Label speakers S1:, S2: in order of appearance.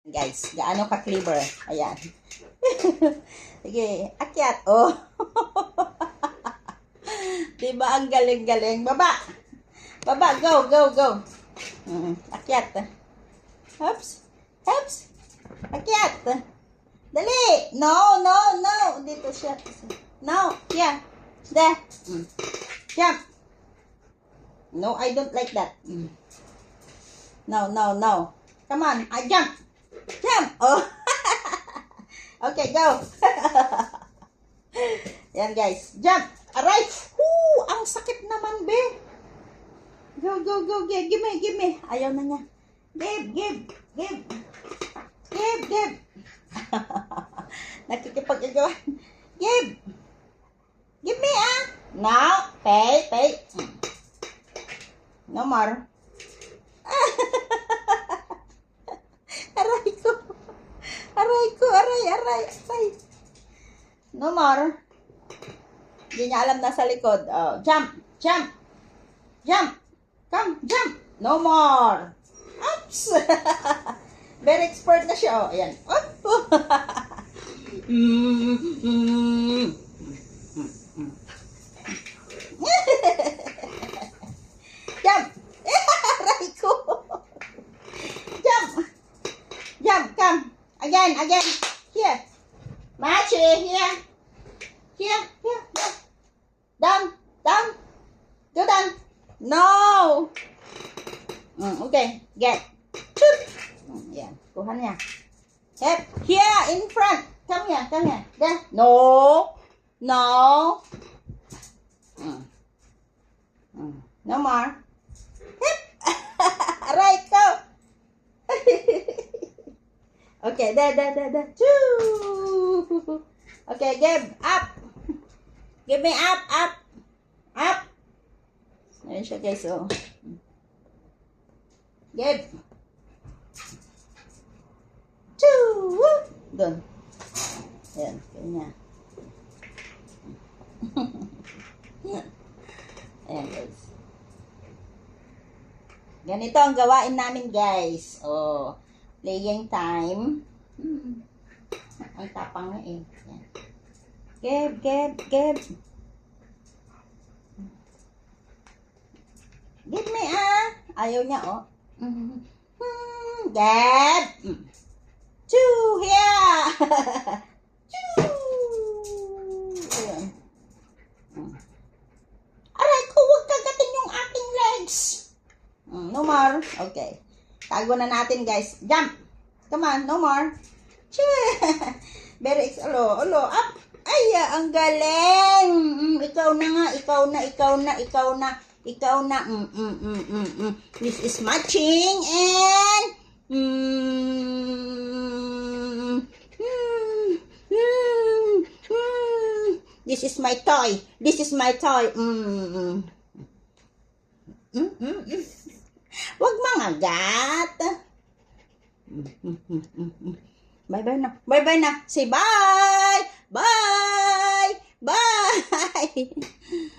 S1: Guys, gaano ka-clever. Ayan. Sige, akyat. Oh. Diba ang galing-galing? Baba. Baba, go, go, go. Akyat. Hops. Hops. Akyat. Dali. No, no, no. Dito siya. No, yeah. There. Jump. No, I don't like that. No, no, no. Come on, I jump. Jump. Oh. Okay, go. Yan guys. Jump. Aray. Woo, ang sakit naman, be. Go, go, go. Give me, give me. Ayaw na niya. Give, give, give. Give, give. Nakikipag-igawan. Give. Give me, ah. Now, pay, pay. No more. Aray ko. Aray ko, aray, aray, aray. No more. Hindi niya alam na sa likod. Oh, jump, jump, jump. Come, jump. No more. Oops. Very expert na siya. Oh, ayan. Jump. Aray ko. Jump. Jump, come. Again, again. Here. Machi, here. Here, here, here. Down, down. Go down. No. Okay, get. Shoot. Yan, kuha niya. Hep, here, in front. Come here, come here. There. No. No. No more. Hep. Right, go. Okay, there. Choo. Okay, give up. Give me up, up, up. Ayan siya guys, oh. Give. Choo. Doon. Ayan, kanya. Ayan guys. Ganito ang gawain namin guys. Oh. Playing time. Ang tapang na eh. Yan. Give. Give me ah. Ayaw niya oh. Give. Choo, here. Choo. Ayan. Aray ko, huwag kagatin yung aking legs. No more. Okay. Tago na natin guys. Jump. Come on, no more. Very alo, up. Ay, ang galing. Ikaw na nga, ikaw na. This is matching and this is my toy. Wag mangagat. Bye-bye na. Say bye. Bye.